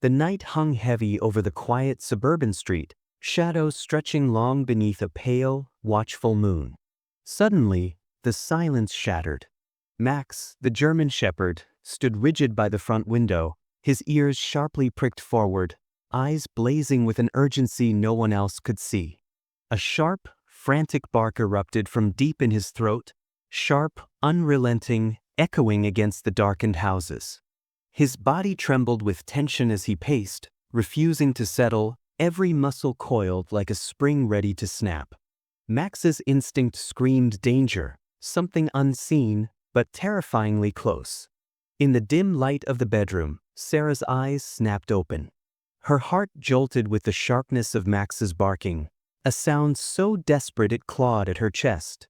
The night hung heavy over the quiet suburban street, shadows stretching long beneath a pale, watchful moon. Suddenly, the silence shattered. Max, the German shepherd, stood rigid by the front window, his ears sharply pricked forward, eyes blazing with an urgency no one else could see. A sharp, frantic bark erupted from deep in his throat, sharp, unrelenting, echoing against the darkened houses. His body trembled with tension as he paced, refusing to settle, every muscle coiled like a spring ready to snap. Max's instinct screamed danger, something unseen, but terrifyingly close. In the dim light of the bedroom, Sarah's eyes snapped open. Her heart jolted with the sharpness of Max's barking, a sound so desperate it clawed at her chest.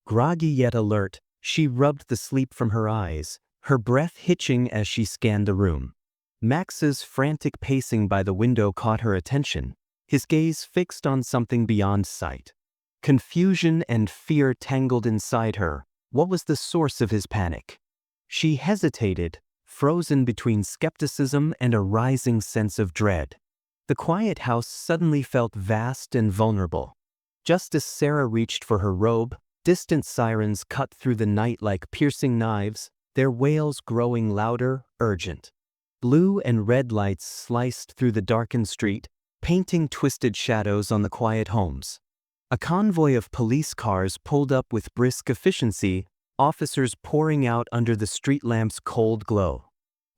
Groggy yet alert, she rubbed the sleep from her eyes, her breath hitching as she scanned the room. Max's frantic pacing by the window caught her attention, his gaze fixed on something beyond sight. Confusion and fear tangled inside her. What was the source of his panic? She hesitated, frozen between skepticism and a rising sense of dread. The quiet house suddenly felt vast and vulnerable. Just as Sarah reached for her robe, distant sirens cut through the night like piercing knives, their wails growing louder, urgent. Blue and red lights sliced through the darkened street, painting twisted shadows on the quiet homes. A convoy of police cars pulled up with brisk efficiency, officers pouring out under the street lamp's cold glow.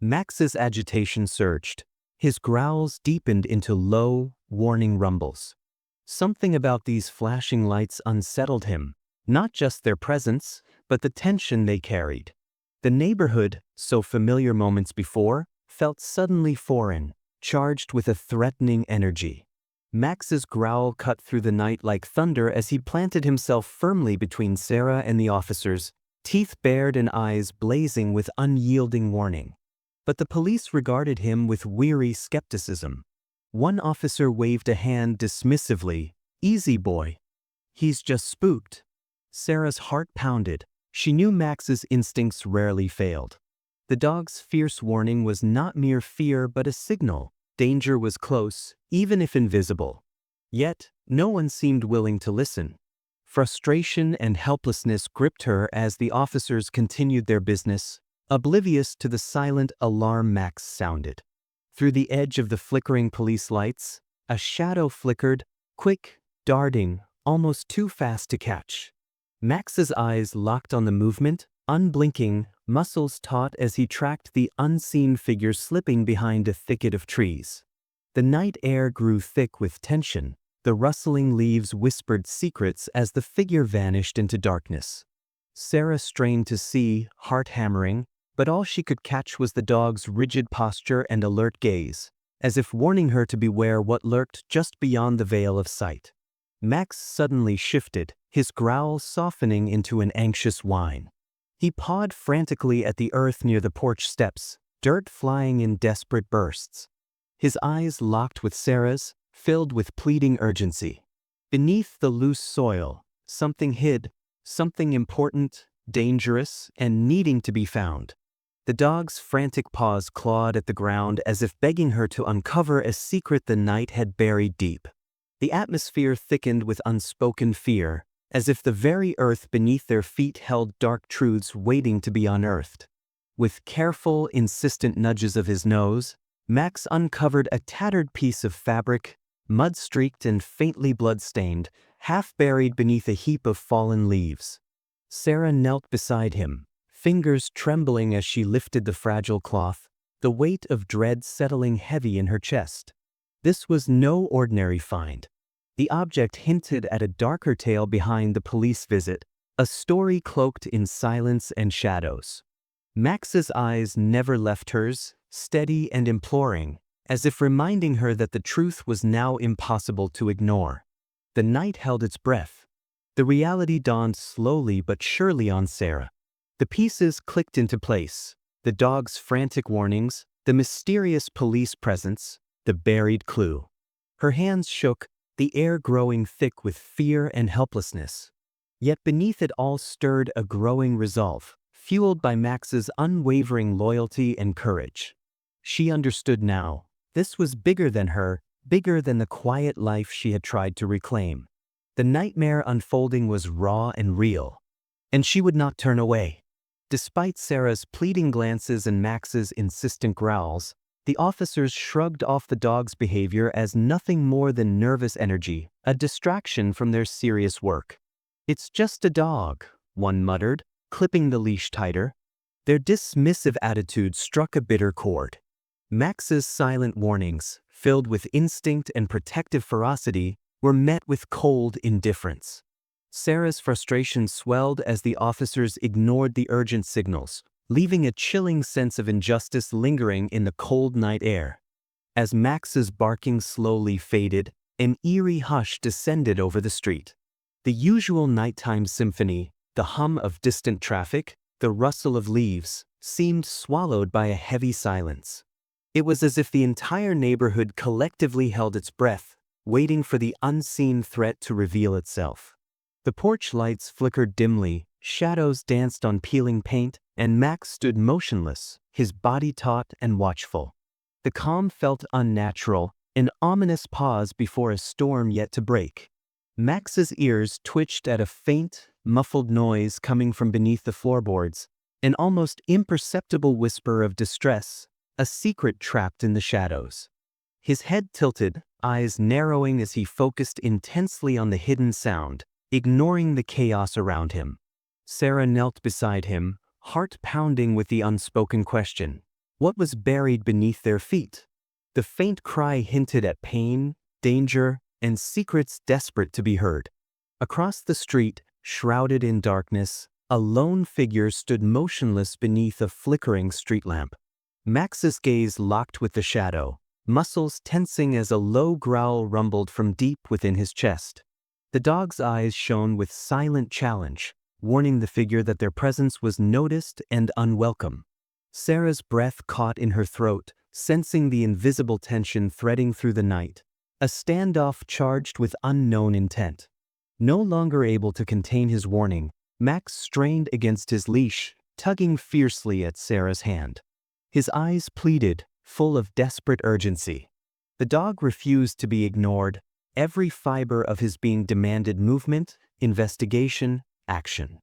Max's agitation surged. His growls deepened into low, warning rumbles. Something about these flashing lights unsettled him, not just their presence, but the tension they carried. The neighborhood, so familiar moments before, felt suddenly foreign, charged with a threatening energy. Max's growl cut through the night like thunder as he planted himself firmly between Sarah and the officers, teeth bared and eyes blazing with unyielding warning. But the police regarded him with weary skepticism. One officer waved a hand dismissively. "Easy, boy. He's just spooked." Sarah's heart pounded. She knew Max's instincts rarely failed. The dog's fierce warning was not mere fear but a signal. Danger was close, even if invisible. Yet, no one seemed willing to listen. Frustration and helplessness gripped her as the officers continued their business, oblivious to the silent alarm Max sounded. Through the edge of the flickering police lights, a shadow flickered, quick, darting, almost too fast to catch. Max's eyes locked on the movement, unblinking, muscles taut as he tracked the unseen figure slipping behind a thicket of trees. The night air grew thick with tension. The rustling leaves whispered secrets as the figure vanished into darkness. Sarah strained to see, heart hammering, but all she could catch was the dog's rigid posture and alert gaze, as if warning her to beware what lurked just beyond the veil of sight. Max suddenly shifted, his growl softening into an anxious whine. He pawed frantically at the earth near the porch steps, dirt flying in desperate bursts. His eyes locked with Sarah's, filled with pleading urgency. Beneath the loose soil, something hid, something important, dangerous, and needing to be found. The dog's frantic paws clawed at the ground as if begging her to uncover a secret the night had buried deep. The atmosphere thickened with unspoken fear, as if the very earth beneath their feet held dark truths waiting to be unearthed. With careful, insistent nudges of his nose, Max uncovered a tattered piece of fabric, mud-streaked and faintly blood-stained, half buried beneath a heap of fallen leaves. Sarah knelt beside him, fingers trembling as she lifted the fragile cloth, the weight of dread settling heavy in her chest. This was no ordinary find. The object hinted at a darker tale behind the police visit, a story cloaked in silence and shadows. Max's eyes never left hers, steady and imploring, as if reminding her that the truth was now impossible to ignore. The night held its breath. The reality dawned slowly but surely on Sarah. The pieces clicked into place, the dog's frantic warnings, the mysterious police presence, the buried clue. Her hands shook, the air growing thick with fear and helplessness. Yet beneath it all stirred a growing resolve, fueled by Max's unwavering loyalty and courage. She understood now. This was bigger than her, bigger than the quiet life she had tried to reclaim. The nightmare unfolding was raw and real, and she would not turn away. Despite Sarah's pleading glances and Max's insistent growls, the officers shrugged off the dog's behavior as nothing more than nervous energy, a distraction from their serious work. "It's just a dog," one muttered, clipping the leash tighter. Their dismissive attitude struck a bitter chord. Max's silent warnings, filled with instinct and protective ferocity, were met with cold indifference. Sarah's frustration swelled as the officers ignored the urgent signals, leaving a chilling sense of injustice lingering in the cold night air. As Max's barking slowly faded, an eerie hush descended over the street. The usual nighttime symphony, the hum of distant traffic, the rustle of leaves, seemed swallowed by a heavy silence. It was as if the entire neighborhood collectively held its breath, waiting for the unseen threat to reveal itself. The porch lights flickered dimly, shadows danced on peeling paint, and Max stood motionless, his body taut and watchful. The calm felt unnatural, an ominous pause before a storm yet to break. Max's ears twitched at a faint, muffled noise coming from beneath the floorboards, an almost imperceptible whisper of distress, a secret trapped in the shadows. His head tilted, eyes narrowing as he focused intensely on the hidden sound, ignoring the chaos around him. Sarah knelt beside him, heart pounding with the unspoken question. What was buried beneath their feet? The faint cry hinted at pain, danger, and secrets desperate to be heard. Across the street, shrouded in darkness, a lone figure stood motionless beneath a flickering street lamp. Max's gaze locked with the shadow, muscles tensing as a low growl rumbled from deep within his chest. The dog's eyes shone with silent challenge, warning the figure that their presence was noticed and unwelcome. Sarah's breath caught in her throat, sensing the invisible tension threading through the night, a standoff charged with unknown intent. No longer able to contain his warning, Max strained against his leash, tugging fiercely at Sarah's hand. His eyes pleaded, full of desperate urgency. The dog refused to be ignored. Every fiber of his being demanded movement, investigation, action.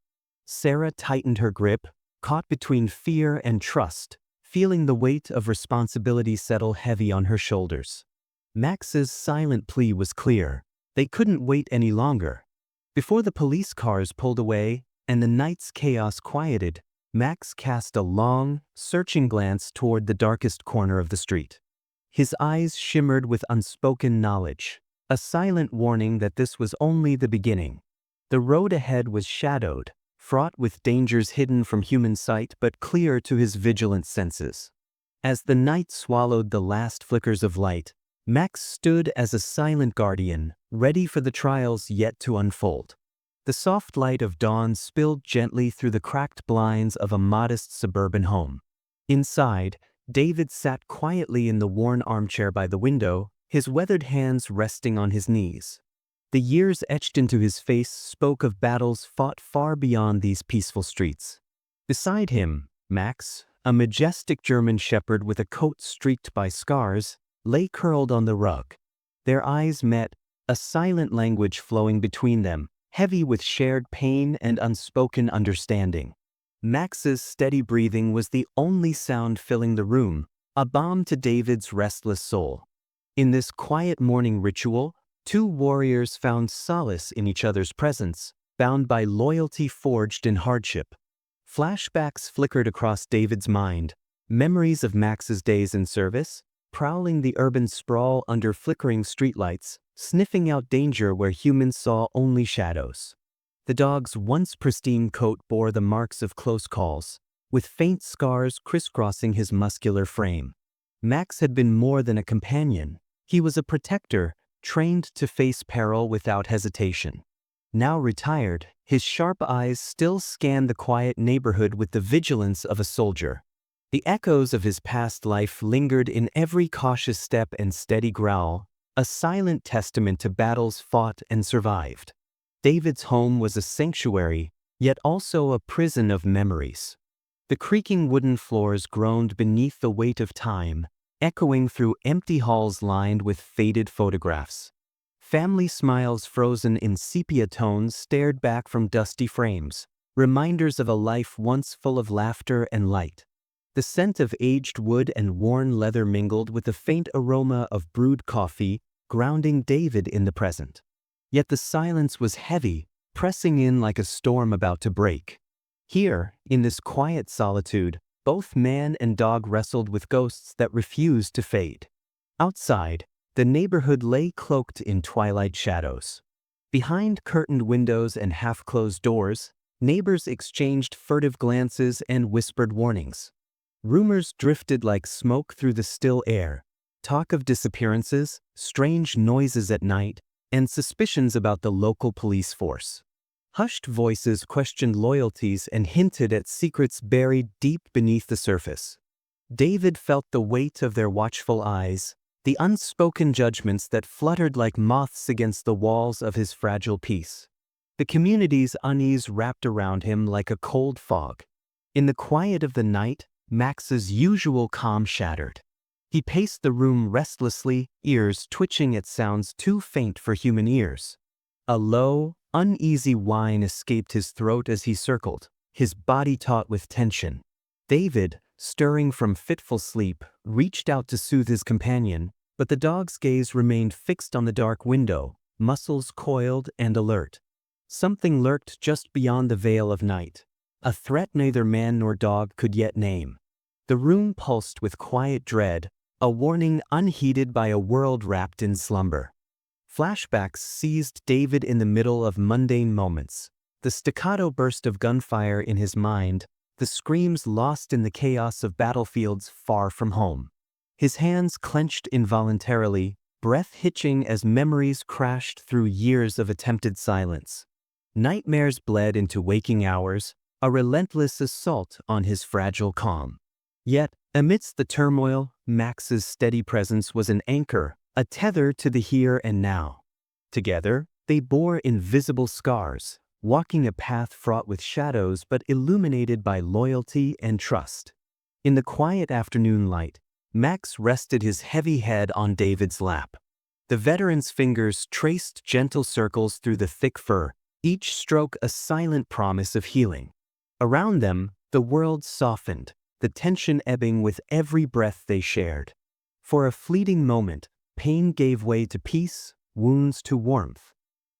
Sarah tightened her grip, caught between fear and trust, feeling the weight of responsibility settle heavy on her shoulders. Max's silent plea was clear. They couldn't wait any longer. Before the police cars pulled away and the night's chaos quieted, Max cast a long, searching glance toward the darkest corner of the street. His eyes shimmered with unspoken knowledge, a silent warning that this was only the beginning. The road ahead was shadowed, fraught with dangers hidden from human sight but clear to his vigilant senses. As the night swallowed the last flickers of light, Max stood as a silent guardian, ready for the trials yet to unfold. The soft light of dawn spilled gently through the cracked blinds of a modest suburban home. Inside, David sat quietly in the worn armchair by the window, his weathered hands resting on his knees. The years etched into his face spoke of battles fought far beyond these peaceful streets. Beside him, Max, a majestic German shepherd with a coat streaked by scars, lay curled on the rug. Their eyes met, a silent language flowing between them, heavy with shared pain and unspoken understanding. Max's steady breathing was the only sound filling the room, a balm to David's restless soul. In this quiet morning ritual, two warriors found solace in each other's presence, bound by loyalty forged in hardship. Flashbacks flickered across David's mind, memories of Max's days in service, prowling the urban sprawl under flickering streetlights, sniffing out danger where humans saw only shadows. The dog's once pristine coat bore the marks of close calls, with faint scars crisscrossing his muscular frame. Max had been more than a companion. He was a protector, trained to face peril without hesitation. Now retired, his sharp eyes still scanned the quiet neighborhood with the vigilance of a soldier. The echoes of his past life lingered in every cautious step and steady growl, a silent testament to battles fought and survived. David's home was a sanctuary, yet also a prison of memories. The creaking wooden floors groaned beneath the weight of time, echoing through empty halls lined with faded photographs. Family smiles frozen in sepia tones stared back from dusty frames, reminders of a life once full of laughter and light. The scent of aged wood and worn leather mingled with the faint aroma of brewed coffee, grounding David in the present. Yet the silence was heavy, pressing in like a storm about to break. Here, in this quiet solitude, both man and dog wrestled with ghosts that refused to fade. Outside, the neighborhood lay cloaked in twilight shadows. Behind curtained windows and half-closed doors, neighbors exchanged furtive glances and whispered warnings. Rumors drifted like smoke through the still air, talk of disappearances, strange noises at night, and suspicions about the local police force. Hushed voices questioned loyalties and hinted at secrets buried deep beneath the surface. David felt the weight of their watchful eyes, the unspoken judgments that fluttered like moths against the walls of his fragile peace. The community's unease wrapped around him like a cold fog. In the quiet of the night, Max's usual calm shattered. He paced the room restlessly, ears twitching at sounds too faint for human ears. A low, uneasy whine escaped his throat as he circled, his body taut with tension. David, stirring from fitful sleep, reached out to soothe his companion, but the dog's gaze remained fixed on the dark window, muscles coiled and alert. Something lurked just beyond the veil of night, a threat neither man nor dog could yet name. The room pulsed with quiet dread, a warning unheeded by a world wrapped in slumber. Flashbacks seized David in the middle of mundane moments, the staccato burst of gunfire in his mind, the screams lost in the chaos of battlefields far from home. His hands clenched involuntarily, breath hitching as memories crashed through years of attempted silence. Nightmares bled into waking hours, a relentless assault on his fragile calm. Yet, amidst the turmoil, Max's steady presence was an anchor, a tether to the here and now. Together, they bore invisible scars, walking a path fraught with shadows but illuminated by loyalty and trust. In the quiet afternoon light, Max rested his heavy head on David's lap. The veteran's fingers traced gentle circles through the thick fur, each stroke a silent promise of healing. Around them, the world softened, the tension ebbing with every breath they shared. For a fleeting moment, pain gave way to peace, wounds to warmth.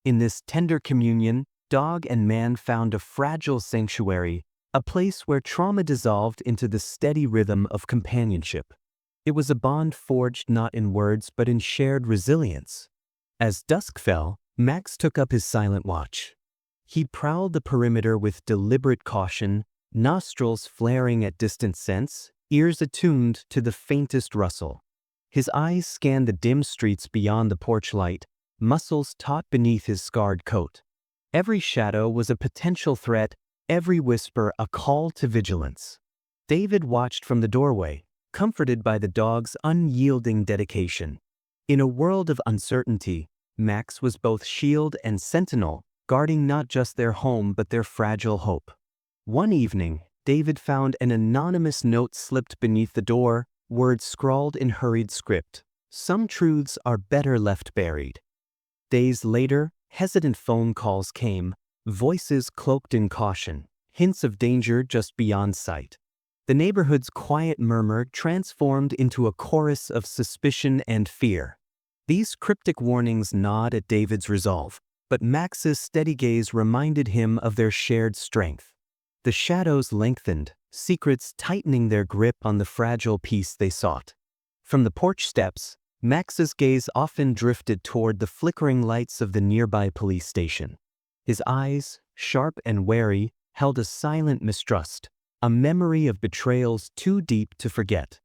In this tender communion, dog and man found a fragile sanctuary, a place where trauma dissolved into the steady rhythm of companionship. It was a bond forged not in words but in shared resilience. As dusk fell, Max took up his silent watch. He prowled the perimeter with deliberate caution, nostrils flaring at distant scents, ears attuned to the faintest rustle. His eyes scanned the dim streets beyond the porch light, muscles taut beneath his scarred coat. Every shadow was a potential threat, every whisper a call to vigilance. David watched from the doorway, comforted by the dog's unyielding dedication. In a world of uncertainty, Max was both shield and sentinel, guarding not just their home but their fragile hope. One evening, David found an anonymous note slipped beneath the door, words scrawled in hurried script. Some truths are better left buried. Days later, hesitant phone calls came, voices cloaked in caution, hints of danger just beyond sight. The neighborhood's quiet murmur transformed into a chorus of suspicion and fear. These cryptic warnings gnawed at David's resolve, but Max's steady gaze reminded him of their shared strength. The shadows lengthened, secrets tightening their grip on the fragile peace they sought. From the porch steps, Max's gaze often drifted toward the flickering lights of the nearby police station. His eyes, sharp and wary, held a silent mistrust, a memory of betrayals too deep to forget.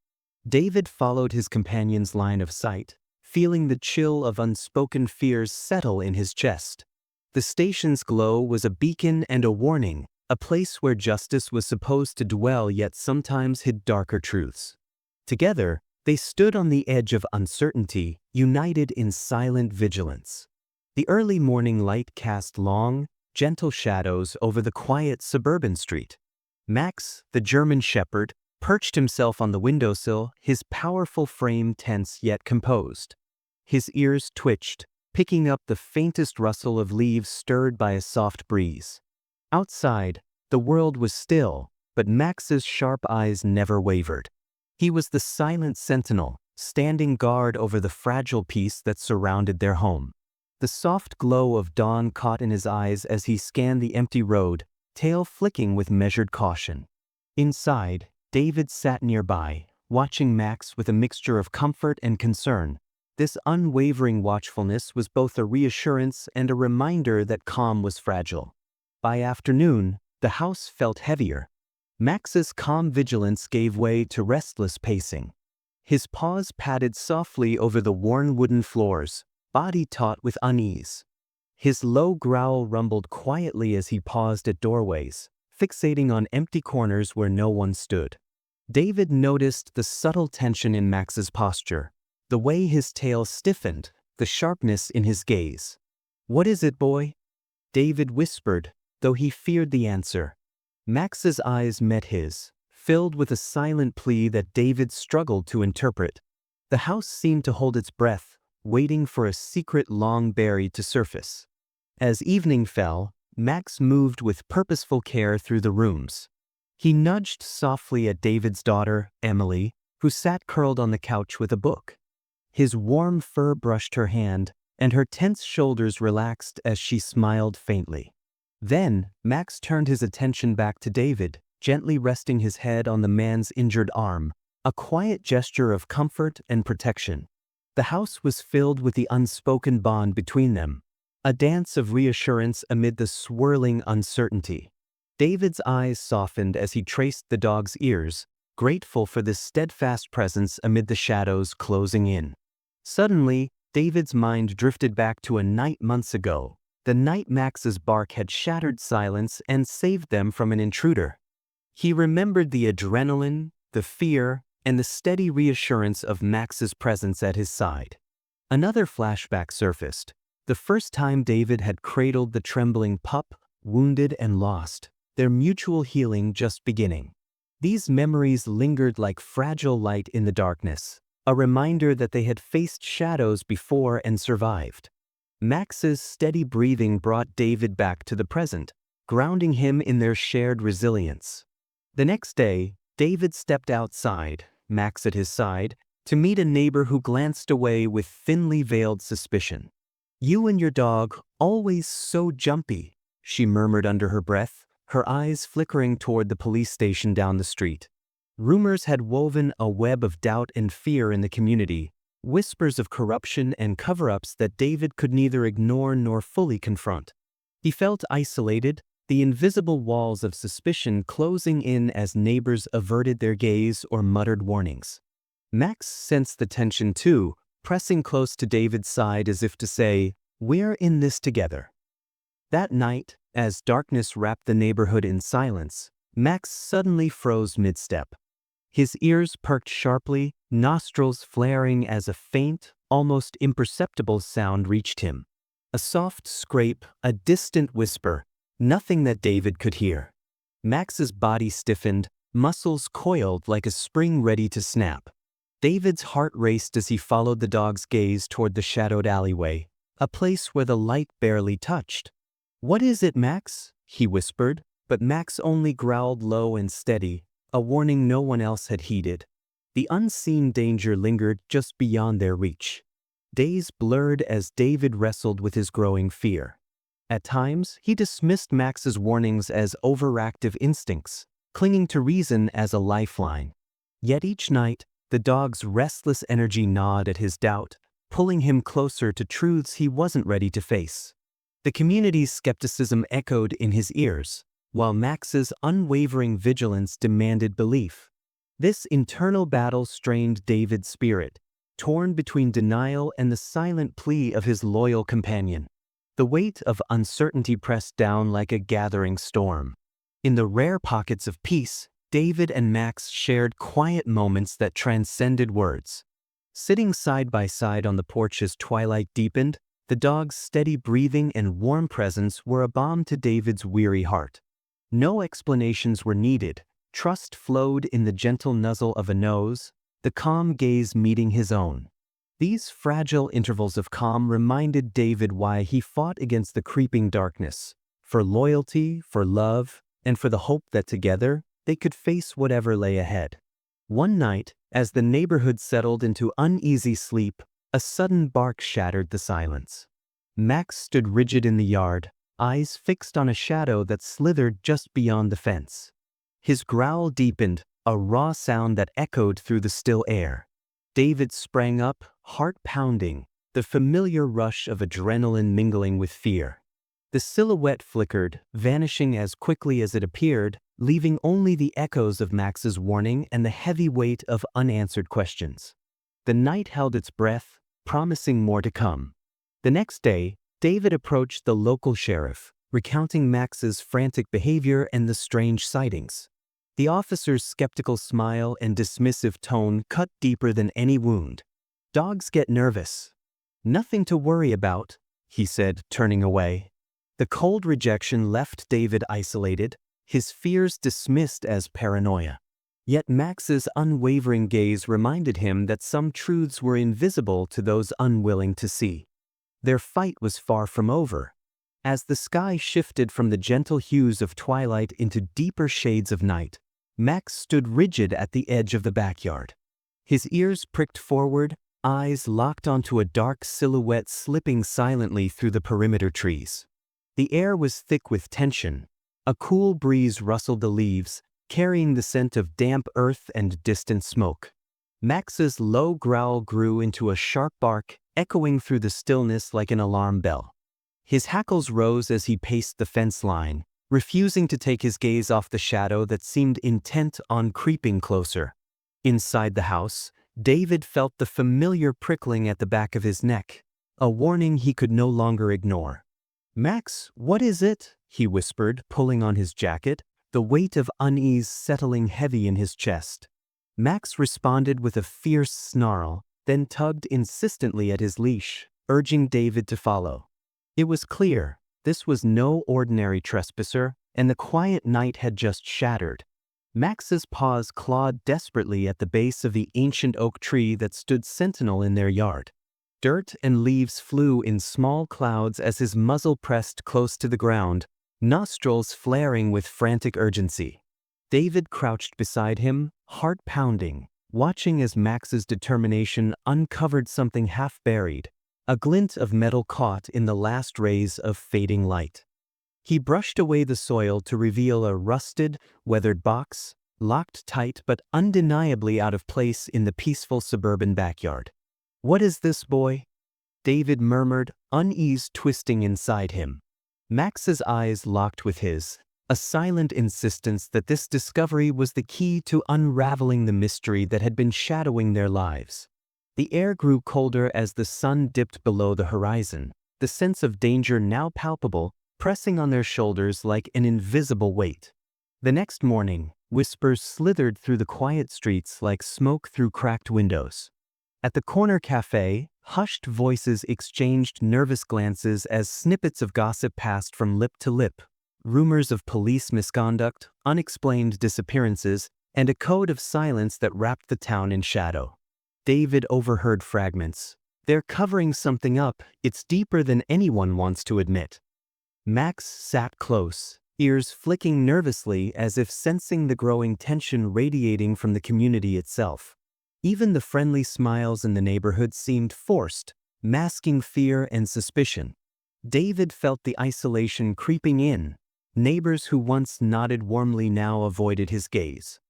David followed his companion's line of sight, feeling the chill of unspoken fears settle in his chest. The station's glow was a beacon and a warning, a place where justice was supposed to dwell yet sometimes hid darker truths. Together, they stood on the edge of uncertainty, united in silent vigilance. The early morning light cast long, gentle shadows over the quiet suburban street. Max, the German shepherd, perched himself on the windowsill, his powerful frame tense yet composed. His ears twitched, picking up the faintest rustle of leaves stirred by a soft breeze. Outside, the world was still, but Max's sharp eyes never wavered. He was the silent sentinel, standing guard over the fragile peace that surrounded their home. The soft glow of dawn caught in his eyes as he scanned the empty road, tail flicking with measured caution. Inside, David sat nearby, watching Max with a mixture of comfort and concern. This unwavering watchfulness was both a reassurance and a reminder that calm was fragile. By afternoon, the house felt heavier. Max's calm vigilance gave way to restless pacing. His paws padded softly over the worn wooden floors, body taut with unease. His low growl rumbled quietly as he paused at doorways, fixating on empty corners where no one stood. David noticed the subtle tension in Max's posture, the way his tail stiffened, the sharpness in his gaze. "What is it, boy?" David whispered, though he feared the answer. Max's eyes met his, filled with a silent plea that David struggled to interpret. The house seemed to hold its breath, waiting for a secret long buried to surface. As evening fell, Max moved with purposeful care through the rooms. He nudged softly at David's daughter, Emily, who sat curled on the couch with a book. His warm fur brushed her hand, and her tense shoulders relaxed as she smiled faintly. Then, Max turned his attention back to David, gently resting his head on the man's injured arm, a quiet gesture of comfort and protection. The house was filled with the unspoken bond between them, a dance of reassurance amid the swirling uncertainty. David's eyes softened as he traced the dog's ears, grateful for this steadfast presence amid the shadows closing in. Suddenly, David's mind drifted back to a night months ago, the night Max's bark had shattered silence and saved them from an intruder. He remembered the adrenaline, the fear, and the steady reassurance of Max's presence at his side. Another flashback surfaced, the first time David had cradled the trembling pup, wounded and lost, their mutual healing just beginning. These memories lingered like fragile light in the darkness, a reminder that they had faced shadows before and survived. Max's steady breathing brought David back to the present, grounding him in their shared resilience. The next day, David stepped outside, Max at his side, to meet a neighbor who glanced away with thinly veiled suspicion. "You and your dog, always so jumpy," she murmured under her breath, her eyes flickering toward the police station down the street. Rumors had woven a web of doubt and fear in the community, whispers of corruption and cover-ups that David could neither ignore nor fully confront. He felt isolated, the invisible walls of suspicion closing in as neighbors averted their gaze or muttered warnings. Max sensed the tension too, pressing close to David's side as if to say, "We're in this together." That night, as darkness wrapped the neighborhood in silence, Max suddenly froze mid-step. His ears perked sharply, nostrils flaring as a faint, almost imperceptible sound reached him. A soft scrape, a distant whisper, nothing that David could hear. Max's body stiffened, muscles coiled like a spring ready to snap. David's heart raced as he followed the dog's gaze toward the shadowed alleyway, a place where the light barely touched. "What is it, Max?" he whispered, but Max only growled low and steady, a warning no one else had heeded. The unseen danger lingered just beyond their reach. Days blurred as David wrestled with his growing fear. At times, he dismissed Max's warnings as overactive instincts, clinging to reason as a lifeline. Yet each night, the dog's restless energy gnawed at his doubt, pulling him closer to truths he wasn't ready to face. The community's skepticism echoed in his ears, while Max's unwavering vigilance demanded belief. This internal battle strained David's spirit, torn between denial and the silent plea of his loyal companion. The weight of uncertainty pressed down like a gathering storm. In the rare pockets of peace, David and Max shared quiet moments that transcended words. Sitting side by side on the porch as twilight deepened, the dog's steady breathing and warm presence were a balm to David's weary heart. No explanations were needed, Trust flowed in the gentle nuzzle of a nose, the calm gaze meeting his own. These fragile intervals of calm reminded David why he fought against the creeping darkness, for loyalty, for love, and for the hope that together they could face whatever lay ahead. One night, as the neighborhood settled into uneasy sleep, a sudden bark shattered the silence. Max stood rigid in the yard, eyes fixed on a shadow that slithered just beyond the fence. His growl deepened, a raw sound that echoed through the still air. David sprang up, heart pounding, the familiar rush of adrenaline mingling with fear. The silhouette flickered, vanishing as quickly as it appeared, leaving only the echoes of Max's warning and the heavy weight of unanswered questions. The night held its breath, promising more to come. The next day, David approached the local sheriff, recounting Max's frantic behavior and the strange sightings. The officer's skeptical smile and dismissive tone cut deeper than any wound. "Dogs get nervous. Nothing to worry about," he said, turning away. The cold rejection left David isolated, his fears dismissed as paranoia. Yet Max's unwavering gaze reminded him that some truths were invisible to those unwilling to see. Their fight was far from over. As the sky shifted from the gentle hues of twilight into deeper shades of night, Max stood rigid at the edge of the backyard. His ears pricked forward, eyes locked onto a dark silhouette slipping silently through the perimeter trees. The air was thick with tension. A cool breeze rustled the leaves, carrying the scent of damp earth and distant smoke. Max's low growl grew into a sharp bark, echoing through the stillness like an alarm bell. His hackles rose as he paced the fence line, refusing to take his gaze off the shadow that seemed intent on creeping closer. Inside the house, David felt the familiar prickling at the back of his neck, a warning he could no longer ignore. "Max, what is it?" he whispered, pulling on his jacket, the weight of unease settling heavy in his chest. Max responded with a fierce snarl, then tugged insistently at his leash, urging David to follow. It was clear, this was no ordinary trespasser, and the quiet night had just shattered. Max's paws clawed desperately at the base of the ancient oak tree that stood sentinel in their yard. Dirt and leaves flew in small clouds as his muzzle pressed close to the ground, nostrils flaring with frantic urgency. David crouched beside him, heart pounding, watching as Max's determination uncovered something half-buried, a glint of metal caught in the last rays of fading light. He brushed away the soil to reveal a rusted, weathered box, locked tight but undeniably out of place in the peaceful suburban backyard. "What is this, boy?" David murmured, unease twisting inside him. Max's eyes locked with his, a silent insistence that this discovery was the key to unraveling the mystery that had been shadowing their lives. The air grew colder as the sun dipped below the horizon, the sense of danger now palpable, pressing on their shoulders like an invisible weight. The next morning, whispers slithered through the quiet streets like smoke through cracked windows. At the corner cafe, hushed voices exchanged nervous glances as snippets of gossip passed from lip to lip. Rumors of police misconduct, unexplained disappearances, and a code of silence that wrapped the town in shadow. David overheard fragments. "They're covering something up, it's deeper than anyone wants to admit." Max sat close, ears flicking nervously as if sensing the growing tension radiating from the community itself. Even the friendly smiles in the neighborhood seemed forced, masking fear and suspicion. David felt the isolation creeping in. Neighbors who once nodded warmly now avoided his gaze.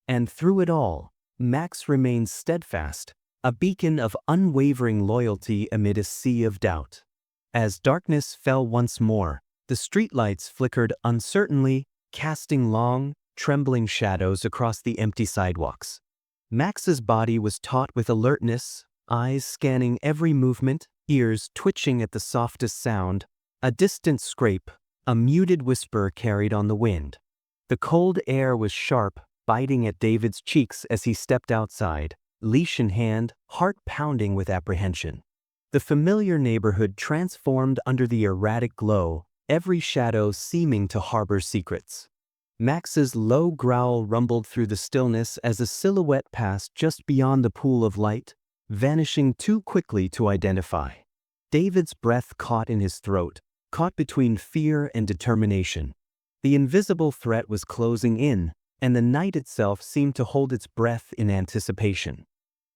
And through it all, Max remained steadfast, a beacon of unwavering loyalty amid a sea of doubt. As darkness fell once more, the streetlights flickered uncertainly, casting long, trembling shadows across the empty sidewalks. Max's body was taut with alertness, eyes scanning every movement, ears twitching at the softest sound. A distant scrape, a muted whisper carried on the wind. The cold air was sharp, biting at David's cheeks as he stepped outside, leash in hand, heart pounding with apprehension. The familiar neighborhood transformed under the erratic glow, every shadow seeming to harbor secrets. Max's low growl rumbled through the stillness as a silhouette passed just beyond the pool of light, vanishing too quickly to identify. David's breath caught in his throat, caught between fear and determination. The invisible threat was closing in, and the night itself seemed to hold its breath in anticipation.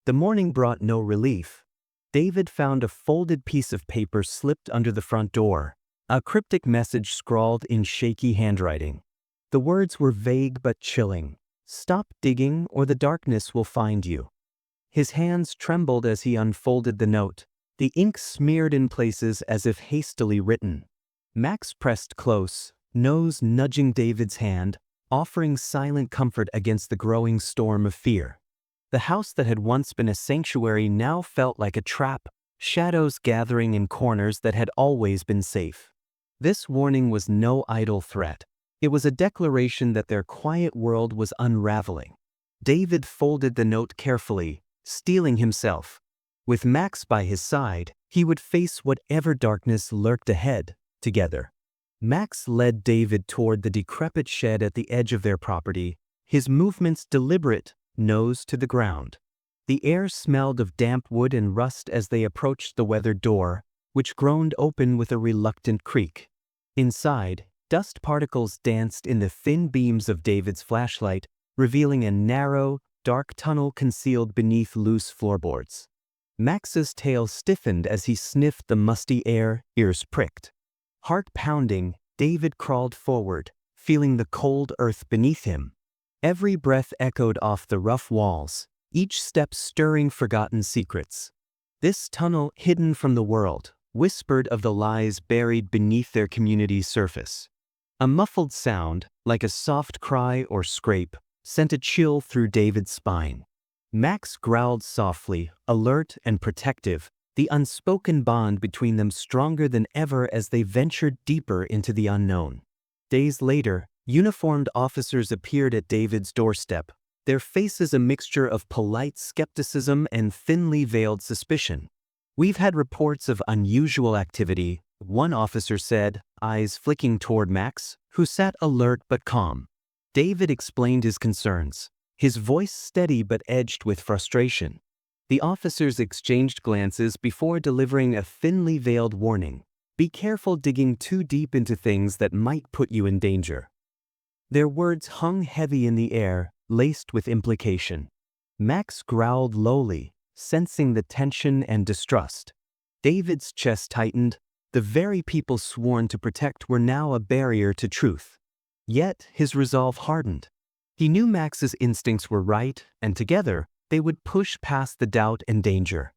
The morning brought no relief. David found a folded piece of paper slipped under the front door, a cryptic message scrawled in shaky handwriting. The words were vague but chilling. "Stop digging or the darkness will find you." His hands trembled as he unfolded the note, the ink smeared in places as if hastily written. Max pressed close, nose nudging David's hand, offering silent comfort against the growing storm of fear. The house that had once been a sanctuary now felt like a trap, shadows gathering in corners that had always been safe. This warning was no idle threat. It was a declaration that their quiet world was unraveling. David folded the note carefully, steeling himself. With Max by his side, he would face whatever darkness lurked ahead, together. Max led David toward the decrepit shed at the edge of their property, his movements deliberate, nose to the ground. The air smelled of damp wood and rust as they approached the weathered door, which groaned open with a reluctant creak. Inside, dust particles danced in the thin beams of David's flashlight, revealing a narrow, dark tunnel concealed beneath loose floorboards. Max's tail stiffened as he sniffed the musty air, ears pricked. Heart pounding, David crawled forward, feeling the cold earth beneath him. Every breath echoed off the rough walls, each step stirring forgotten secrets. This tunnel, hidden from the world, whispered of the lies buried beneath their community's surface. A muffled sound, like a soft cry or scrape, sent a chill through David's spine. Max growled softly, alert and protective, the unspoken bond between them stronger than ever as they ventured deeper into the unknown. Days later, uniformed officers appeared at David's doorstep, their faces a mixture of polite skepticism and thinly veiled suspicion. "We've had reports of unusual activity," one officer said, eyes flicking toward Max, who sat alert but calm. David explained his concerns, his voice steady but edged with frustration. The officers exchanged glances before delivering a thinly veiled warning. "Be careful digging too deep into things that might put you in danger." Their words hung heavy in the air, laced with implication. Max growled lowly, sensing the tension and distrust. David's chest tightened. The very people sworn to protect were now a barrier to truth. Yet his resolve hardened. He knew Max's instincts were right, and together, they would push past the doubt and danger.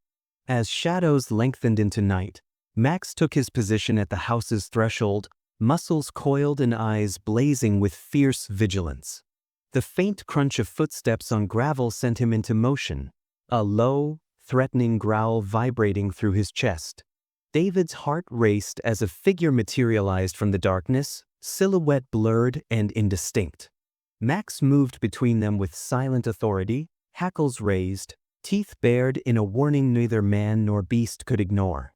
As shadows lengthened into night, Max took his position at the house's threshold, muscles coiled and eyes blazing with fierce vigilance. The faint crunch of footsteps on gravel sent him into motion, a low, threatening growl vibrating through his chest. David's heart raced as a figure materialized from the darkness, silhouette blurred and indistinct. Max moved between them with silent authority, hackles raised, teeth bared in a warning neither man nor beast could ignore.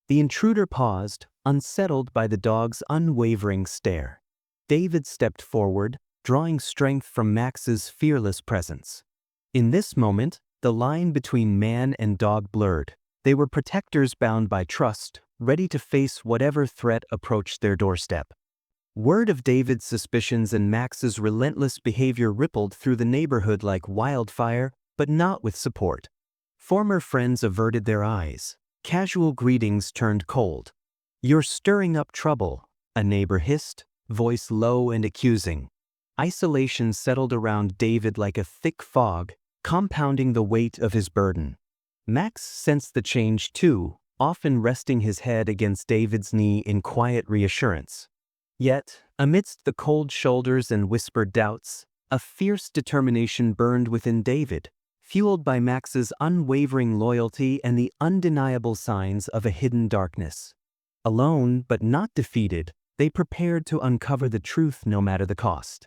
The intruder paused, unsettled by the dog's unwavering stare. David stepped forward, drawing strength from Max's fearless presence. In this moment, the line between man and dog blurred. They were protectors bound by trust, ready to face whatever threat approached their doorstep. Word of David's suspicions and Max's relentless behavior rippled through the neighborhood like wildfire, but not with support. Former friends averted their eyes. Casual greetings turned cold. "You're stirring up trouble," a neighbor hissed, voice low and accusing. Isolation settled around David like a thick fog, compounding the weight of his burden. Max sensed the change too, often resting his head against David's knee in quiet reassurance. Yet, amidst the cold shoulders and whispered doubts, a fierce determination burned within David, fueled by Max's unwavering loyalty and the undeniable signs of a hidden darkness. Alone but not defeated, they prepared to uncover the truth no matter the cost.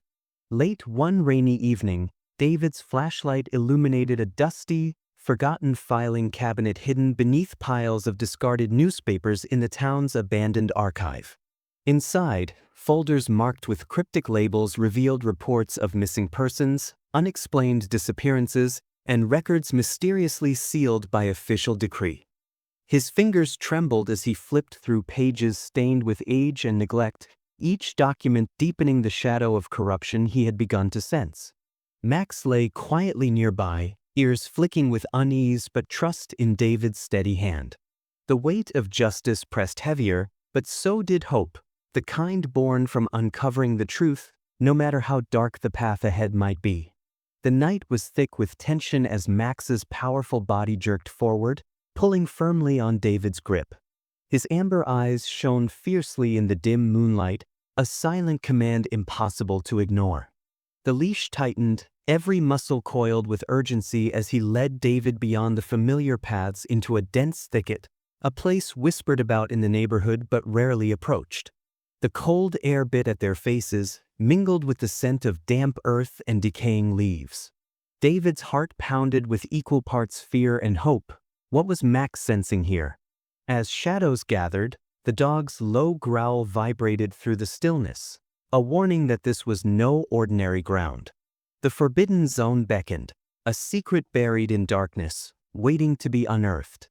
Late one rainy evening, David's flashlight illuminated a dusty, forgotten filing cabinet hidden beneath piles of discarded newspapers in the town's abandoned archive. Inside, folders marked with cryptic labels revealed reports of missing persons, unexplained disappearances, and records mysteriously sealed by official decree. His fingers trembled as he flipped through pages stained with age and neglect, each document deepening the shadow of corruption he had begun to sense. Max lay quietly nearby, ears flicking with unease but trust in David's steady hand. The weight of justice pressed heavier, but so did hope, the kind born from uncovering the truth, no matter how dark the path ahead might be. The night was thick with tension as Max's powerful body jerked forward, pulling firmly on David's grip. His amber eyes shone fiercely in the dim moonlight, a silent command impossible to ignore. The leash tightened, every muscle coiled with urgency as he led David beyond the familiar paths into a dense thicket, a place whispered about in the neighborhood but rarely approached. The cold air bit at their faces, mingled with the scent of damp earth and decaying leaves. David's heart pounded with equal parts fear and hope. What was Max sensing here? As shadows gathered, the dog's low growl vibrated through the stillness, a warning that this was no ordinary ground. The forbidden zone beckoned, a secret buried in darkness, waiting to be unearthed.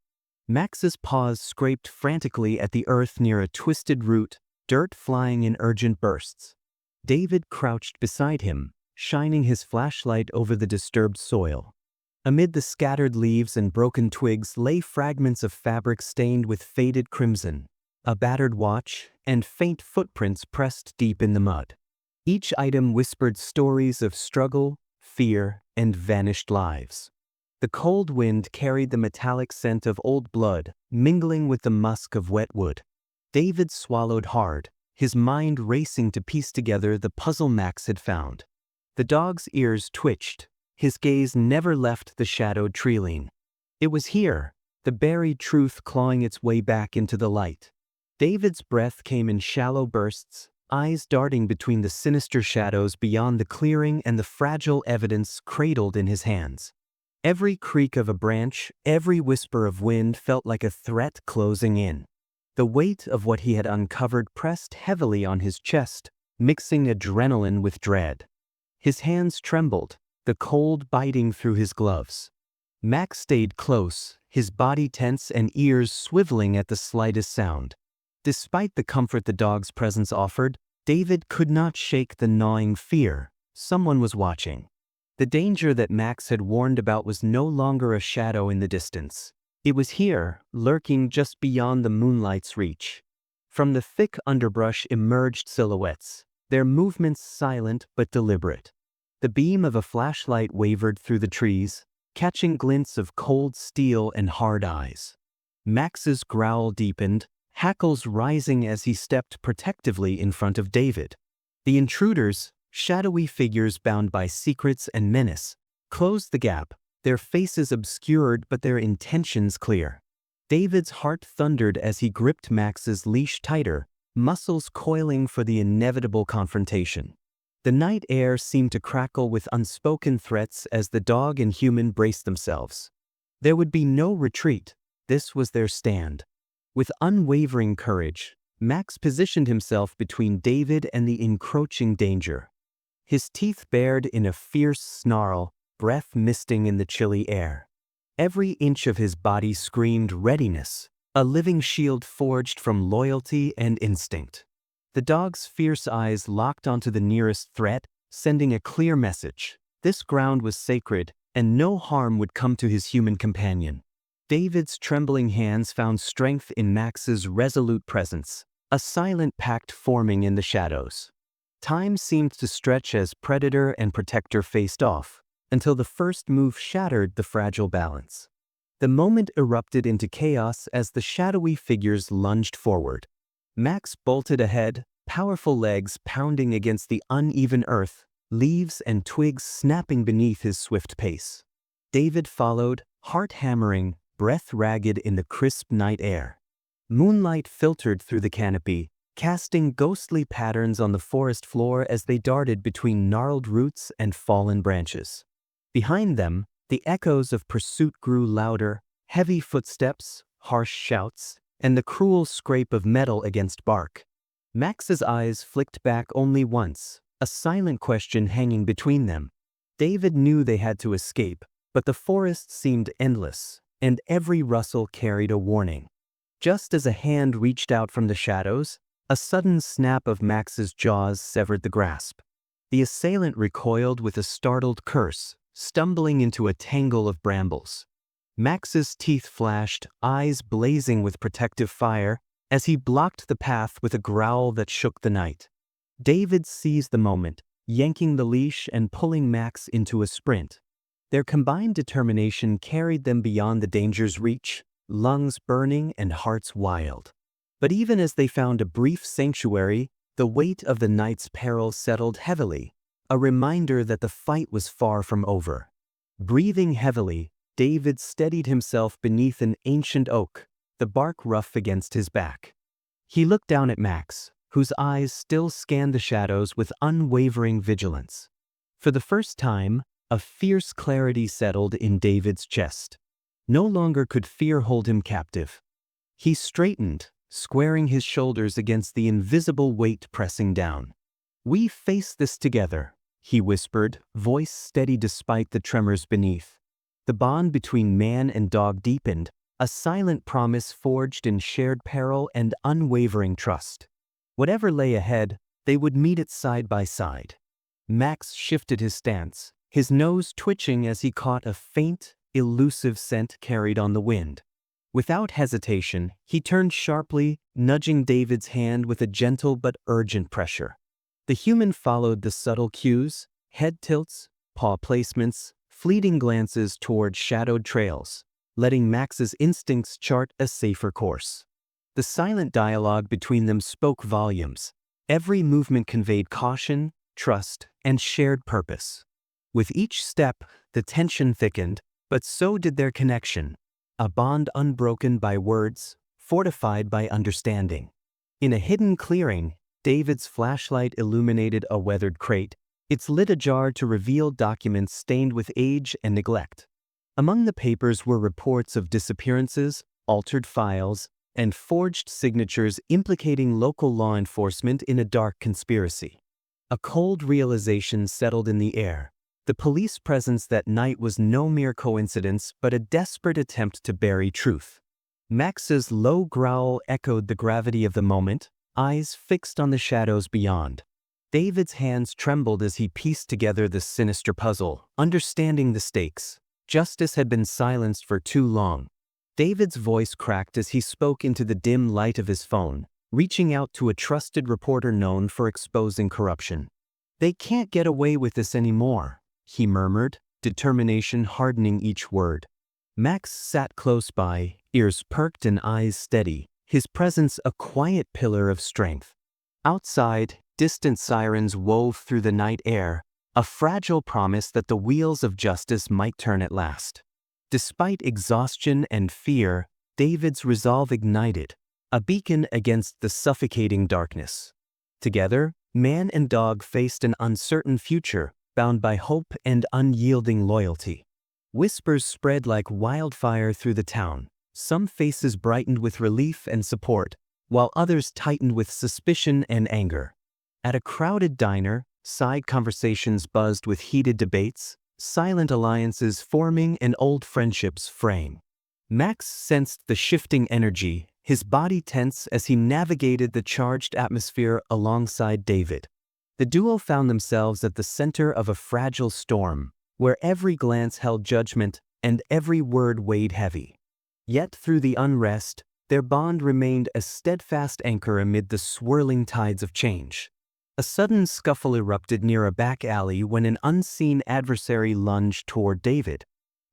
Max's paws scraped frantically at the earth near a twisted root, dirt flying in urgent bursts. David crouched beside him, shining his flashlight over the disturbed soil. Amid the scattered leaves and broken twigs lay fragments of fabric stained with faded crimson, a battered watch, and faint footprints pressed deep in the mud. Each item whispered stories of struggle, fear, and vanished lives. The cold wind carried the metallic scent of old blood, mingling with the musk of wet wood. David swallowed hard, his mind racing to piece together the puzzle Max had found. The dog's ears twitched. His gaze never left the shadowed tree-line. It was here, the buried truth clawing its way back into the light. David's breath came in shallow bursts, eyes darting between the sinister shadows beyond the clearing and the fragile evidence cradled in his hands. Every creak of a branch, every whisper of wind felt like a threat closing in. The weight of what he had uncovered pressed heavily on his chest, mixing adrenaline with dread. His hands trembled, the cold biting through his gloves. Max stayed close, his body tense and ears swiveling at the slightest sound. Despite the comfort the dog's presence offered, David could not shake the gnawing fear. Someone was watching. The danger that Max had warned about was no longer a shadow in the distance. It was here, lurking just beyond the moonlight's reach. From the thick underbrush emerged silhouettes, their movements silent but deliberate. The beam of a flashlight wavered through the trees, catching glints of cold steel and hard eyes. Max's growl deepened, hackles rising as he stepped protectively in front of David. The intruders, shadowy figures bound by secrets and menace, closed the gap, their faces obscured but their intentions clear. David's heart thundered as he gripped Max's leash tighter, muscles coiling for the inevitable confrontation. The night air seemed to crackle with unspoken threats as the dog and human braced themselves. There would be no retreat. This was their stand. With unwavering courage, Max positioned himself between David and the encroaching danger. His teeth bared in a fierce snarl, breath misting in the chilly air. Every inch of his body screamed readiness, a living shield forged from loyalty and instinct. The dog's fierce eyes locked onto the nearest threat, sending a clear message. This ground was sacred, and no harm would come to his human companion. David's trembling hands found strength in Max's resolute presence, a silent pact forming in the shadows. Time seemed to stretch as predator and protector faced off, until the first move shattered the fragile balance. The moment erupted into chaos as the shadowy figures lunged forward. Max bolted ahead, powerful legs pounding against the uneven earth, leaves and twigs snapping beneath his swift pace. David followed, heart hammering, breath ragged in the crisp night air. Moonlight filtered through the canopy, casting ghostly patterns on the forest floor as they darted between gnarled roots and fallen branches. Behind them, the echoes of pursuit grew louder, heavy footsteps, harsh shouts, and the cruel scrape of metal against bark. Max's eyes flicked back only once, a silent question hanging between them. David knew they had to escape, but the forest seemed endless, and every rustle carried a warning. Just as a hand reached out from the shadows, a sudden snap of Max's jaws severed the grasp. The assailant recoiled with a startled curse, stumbling into a tangle of brambles. Max's teeth flashed, eyes blazing with protective fire, as he blocked the path with a growl that shook the night. David seized the moment, yanking the leash and pulling Max into a sprint. Their combined determination carried them beyond the danger's reach, lungs burning and hearts wild. But even as they found a brief sanctuary, the weight of the night's peril settled heavily, a reminder that the fight was far from over. Breathing heavily, David steadied himself beneath an ancient oak, the bark rough against his back. He looked down at Max, whose eyes still scanned the shadows with unwavering vigilance. For the first time, a fierce clarity settled in David's chest. No longer could fear hold him captive. He straightened, squaring his shoulders against the invisible weight pressing down. "We face this together," he whispered, voice steady despite the tremors beneath. The bond between man and dog deepened, a silent promise forged in shared peril and unwavering trust. Whatever lay ahead, they would meet it side by side. Max shifted his stance, his nose twitching as he caught a faint, elusive scent carried on the wind. Without hesitation, he turned sharply, nudging David's hand with a gentle but urgent pressure. The human followed the subtle cues, head tilts, paw placements, fleeting glances toward shadowed trails, letting Max's instincts chart a safer course. The silent dialogue between them spoke volumes. Every movement conveyed caution, trust, and shared purpose. With each step, the tension thickened, but so did their connection, a bond unbroken by words, fortified by understanding. In a hidden clearing, David's flashlight illuminated a weathered crate, its lid ajar to reveal documents stained with age and neglect. Among the papers were reports of disappearances, altered files, and forged signatures implicating local law enforcement in a dark conspiracy. A cold realization settled in the air. The police presence that night was no mere coincidence but a desperate attempt to bury truth. Max's low growl echoed the gravity of the moment, eyes fixed on the shadows beyond. David's hands trembled as he pieced together the sinister puzzle, understanding the stakes. Justice had been silenced for too long. David's voice cracked as he spoke into the dim light of his phone, reaching out to a trusted reporter known for exposing corruption. "They can't get away with this anymore," he murmured, determination hardening each word. Max sat close by, ears perked and eyes steady, his presence a quiet pillar of strength. Outside, distant sirens wove through the night air, a fragile promise that the wheels of justice might turn at last. Despite exhaustion and fear, David's resolve ignited, a beacon against the suffocating darkness. Together, man and dog faced an uncertain future, bound by hope and unyielding loyalty. Whispers spread like wildfire through the town. Some faces brightened with relief and support, while others tightened with suspicion and anger. At a crowded diner, side conversations buzzed with heated debates, silent alliances forming and old friendships fraying. Max sensed the shifting energy, his body tense as he navigated the charged atmosphere alongside David. The duo found themselves at the center of a fragile storm, where every glance held judgment and every word weighed heavy. Yet through the unrest, their bond remained a steadfast anchor amid the swirling tides of change. A sudden scuffle erupted near a back alley when an unseen adversary lunged toward David.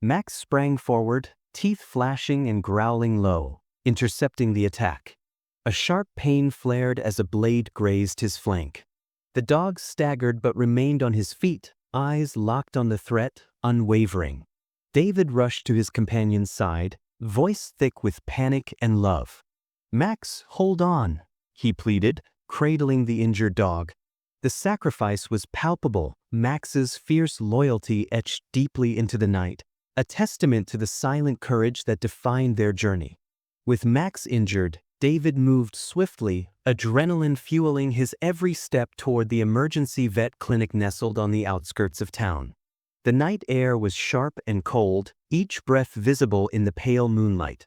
Max sprang forward, teeth flashing and growling low, intercepting the attack. A sharp pain flared as a blade grazed his flank. The dog staggered but remained on his feet, eyes locked on the threat, unwavering. David rushed to his companion's side, voice thick with panic and love. "Max, hold on," he pleaded, cradling the injured dog. The sacrifice was palpable, Max's fierce loyalty etched deeply into the night, a testament to the silent courage that defined their journey. With Max injured, David moved swiftly, adrenaline fueling his every step toward the emergency vet clinic nestled on the outskirts of town. The night air was sharp and cold, each breath visible in the pale moonlight.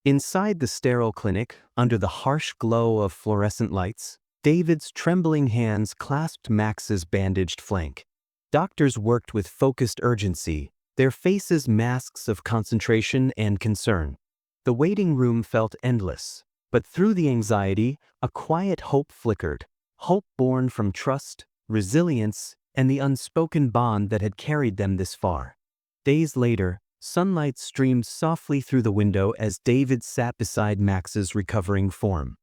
Inside the sterile clinic, under the harsh glow of fluorescent lights, David's trembling hands clasped Max's bandaged flank. Doctors worked with focused urgency, their faces masks of concentration and concern. The waiting room felt endless, but through the anxiety, a quiet hope flickered, hope born from trust, resilience, and the unspoken bond that had carried them this far. Days later, sunlight streamed softly through the window as David sat beside Max's recovering form.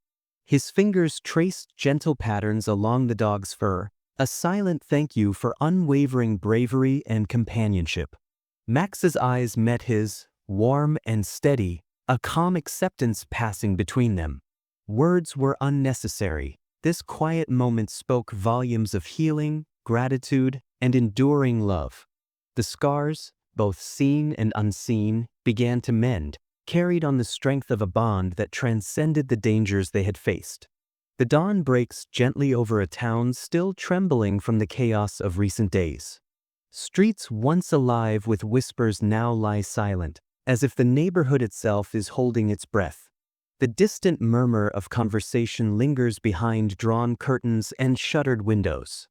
His fingers traced gentle patterns along the dog's fur, a silent thank you for unwavering bravery and companionship. Max's eyes met his, warm and steady, a calm acceptance passing between them. Words were unnecessary. This quiet moment spoke volumes of healing, gratitude, and enduring love. The scars, both seen and unseen, began to mend, carried on the strength of a bond that transcended the dangers they had faced. The dawn breaks gently over a town still trembling from the chaos of recent days. Streets once alive with whispers now lie silent, as if the neighborhood itself is holding its breath. The distant murmur of conversation lingers behind drawn curtains and shuttered windows.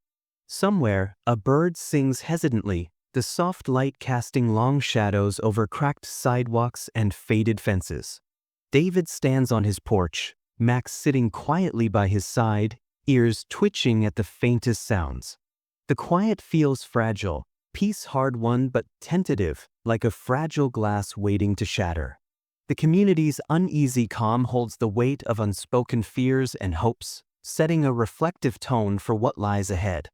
Somewhere, a bird sings hesitantly, the soft light casting long shadows over cracked sidewalks and faded fences. David stands on his porch, Max sitting quietly by his side, ears twitching at the faintest sounds. The quiet feels fragile, peace hard-won but tentative, like a fragile glass waiting to shatter. The community's uneasy calm holds the weight of unspoken fears and hopes, setting a reflective tone for what lies ahead.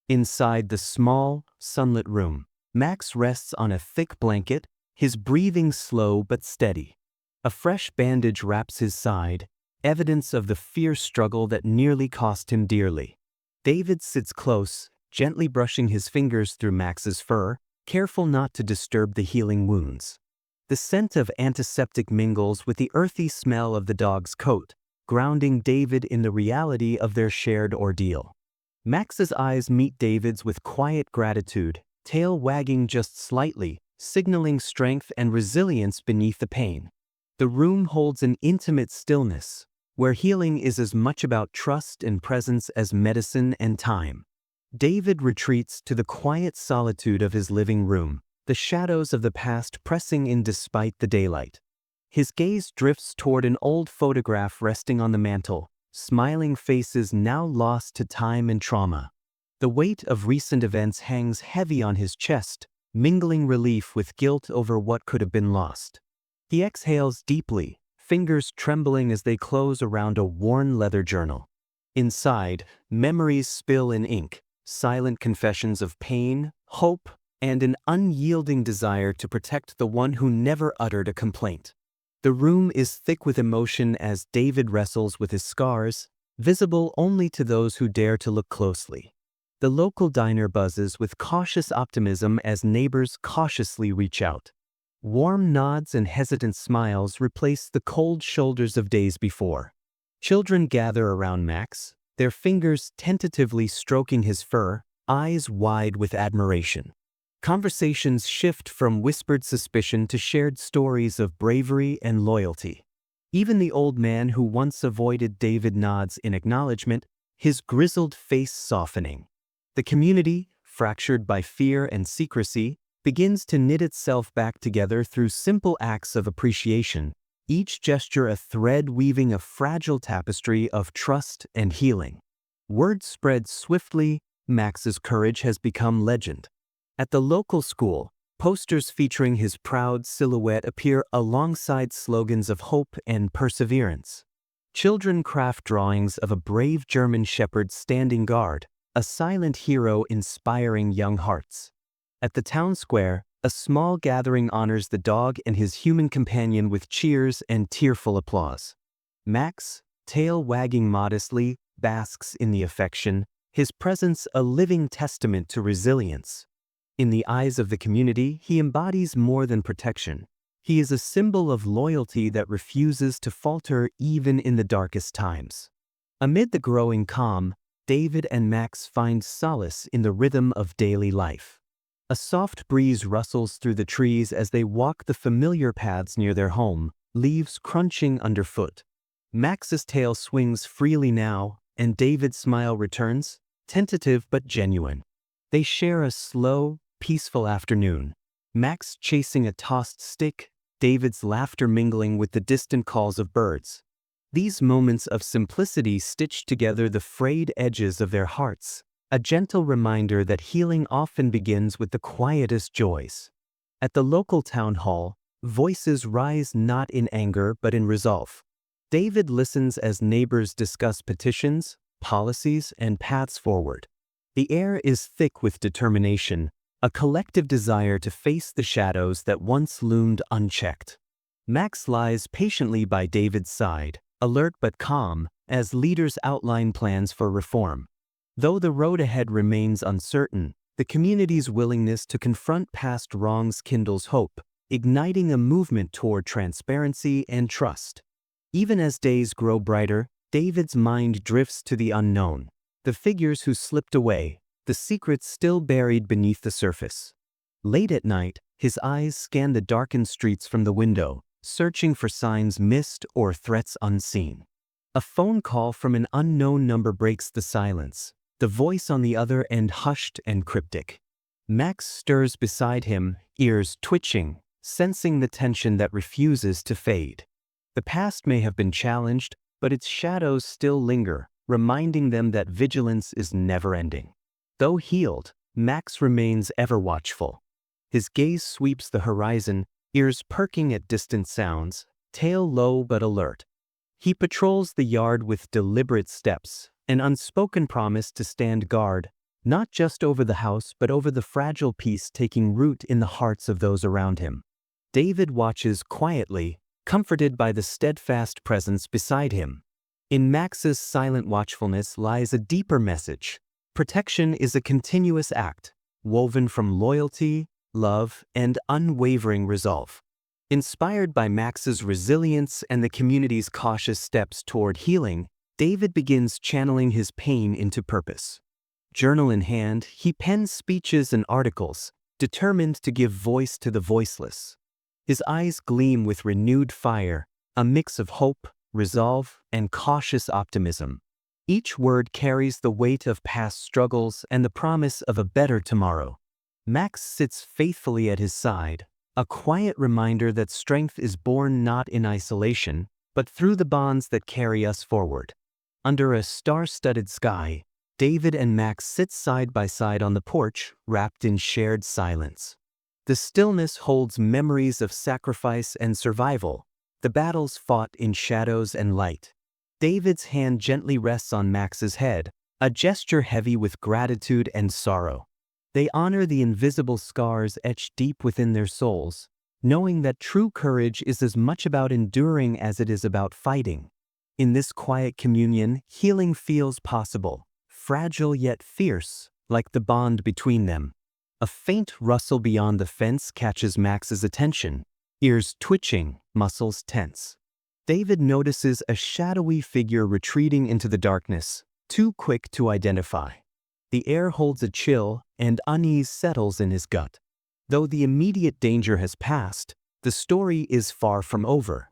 Inside the small, sunlit room, Max rests on a thick blanket, his breathing slow but steady. A fresh bandage wraps his side, evidence of the fierce struggle that nearly cost him dearly. David sits close, gently brushing his fingers through Max's fur, careful not to disturb the healing wounds. The scent of antiseptic mingles with the earthy smell of the dog's coat, grounding David in the reality of their shared ordeal. Max's eyes meet David's with quiet gratitude, tail wagging just slightly, signaling strength and resilience beneath the pain. The room holds an intimate stillness, where healing is as much about trust and presence as medicine and time. David retreats to the quiet solitude of his living room, the shadows of the past pressing in despite the daylight. His gaze drifts toward an old photograph resting on the mantel, smiling faces now lost to time and trauma. The weight of recent events hangs heavy on his chest, mingling relief with guilt over what could have been lost. He exhales deeply, fingers trembling as they close around a worn leather journal. Inside, memories spill in ink, silent confessions of pain, hope, and an unyielding desire to protect the one who never uttered a complaint. The room is thick with emotion as David wrestles with his scars, visible only to those who dare to look closely. The local diner buzzes with cautious optimism as neighbors cautiously reach out. Warm nods and hesitant smiles replace the cold shoulders of days before. Children gather around Max, their fingers tentatively stroking his fur, eyes wide with admiration. Conversations shift from whispered suspicion to shared stories of bravery and loyalty. Even the old man who once avoided David nods in acknowledgement, his grizzled face softening. The community, fractured by fear and secrecy, begins to knit itself back together through simple acts of appreciation, each gesture a thread weaving a fragile tapestry of trust and healing. Word spread swiftly, Max's courage has become legend. At the local school, posters featuring his proud silhouette appear alongside slogans of hope and perseverance. Children craft drawings of a brave German shepherd standing guard, a silent hero inspiring young hearts. At the town square, a small gathering honors the dog and his human companion with cheers and tearful applause. Max, tail wagging modestly, basks in the affection, his presence a living testament to resilience. In the eyes of the community, he embodies more than protection. He is a symbol of loyalty that refuses to falter even in the darkest times. Amid the growing calm, David and Max find solace in the rhythm of daily life. A soft breeze rustles through the trees as they walk the familiar paths near their home, leaves crunching underfoot. Max's tail swings freely now, and David's smile returns, tentative but genuine. They share a slow, peaceful afternoon, Max chasing a tossed stick, David's laughter mingling with the distant calls of birds. These moments of simplicity stitch together the frayed edges of their hearts, a gentle reminder that healing often begins with the quietest joys. At the local town hall, voices rise not in anger but in resolve. David listens as neighbors discuss petitions, policies, and paths forward. The air is thick with determination, a collective desire to face the shadows that once loomed unchecked. Max lies patiently by David's side, alert but calm, as leaders outline plans for reform. Though the road ahead remains uncertain, the community's willingness to confront past wrongs kindles hope, igniting a movement toward transparency and trust. Even as days grow brighter, David's mind drifts to the unknown, the figures who slipped away, the secrets still buried beneath the surface. Late at night, his eyes scan the darkened streets from the window, searching for signs missed or threats unseen. A phone call from an unknown number breaks the silence, the voice on the other end hushed and cryptic. Max stirs beside him, ears twitching, sensing the tension that refuses to fade. The past may have been challenged, but its shadows still linger, reminding them that vigilance is never-ending. Though healed, Max remains ever watchful. His gaze sweeps the horizon, ears perking at distant sounds, tail low but alert. He patrols the yard with deliberate steps, an unspoken promise to stand guard, not just over the house but over the fragile peace taking root in the hearts of those around him. David watches quietly, comforted by the steadfast presence beside him. In Max's silent watchfulness lies a deeper message. Protection is a continuous act, woven from loyalty, love, and unwavering resolve. Inspired by Max's resilience and the community's cautious steps toward healing, David begins channeling his pain into purpose. Journal in hand, he pens speeches and articles, determined to give voice to the voiceless. His eyes gleam with renewed fire, a mix of hope, resolve, and cautious optimism. Each word carries the weight of past struggles and the promise of a better tomorrow. Max sits faithfully at his side, a quiet reminder that strength is born not in isolation, but through the bonds that carry us forward. Under a star-studded sky, David and Max sit side by side on the porch, wrapped in shared silence. The stillness holds memories of sacrifice and survival, the battles fought in shadows and light. David's hand gently rests on Max's head, a gesture heavy with gratitude and sorrow. They honor the invisible scars etched deep within their souls, knowing that true courage is as much about enduring as it is about fighting. In this quiet communion, healing feels possible, fragile yet fierce, like the bond between them. A faint rustle beyond the fence catches Max's attention, ears twitching, muscles tense. David notices a shadowy figure retreating into the darkness, too quick to identify. The air holds a chill, and unease settles in his gut. Though the immediate danger has passed, the story is far from over.